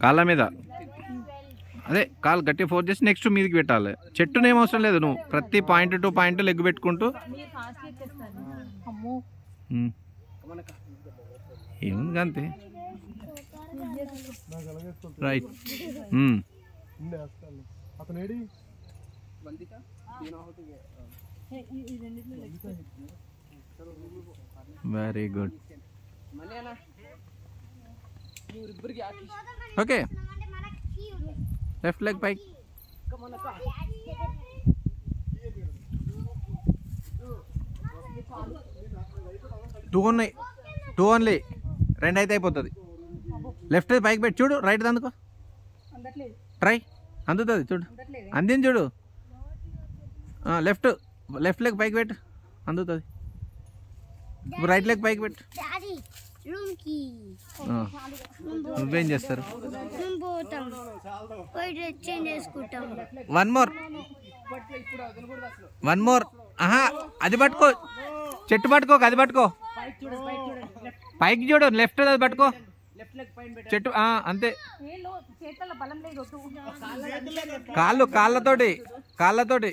కాళ్ళ మీద అదే కాలు గట్టి ఫోర్స్ చేసి నెక్స్ట్ మీదకి పెట్టాలి. చెట్టును ఏం అవసరం లేదు, నువ్వు ప్రతి పాయింట్ టు పాయింట్ లెగ్ పెట్టుకుంటూ ఏముంది అంతే. Right. Very good. Okay, left leg పైకి. టూ ఉన్నాయి, టూ ఓన్లీ, రెండు అయితే అయిపోతుంది. లెఫ్ట్ పైకి పెట్టి చూడు, రైట్ అందుకో, ట్రై, అందుతుంది చూడు, అందింది చూడు. లెఫ్ట్ లెఫ్ట్ లెగ్ పైకి పెట్టు, అందుతుంది. రైట్ లెగ్ పైకి పెట్టు. నువ్వేం చేస్తారు? One more, one more. ఆహా, అది పట్టుకో, చెట్టు పట్టుకో, అది పట్టుకో, పైకి చూడు, లెఫ్ట్ అది పట్టుకో, చెట్టు అంతే. కాళ్ళు కాళ్ళతోటి, కాళ్ళతోటి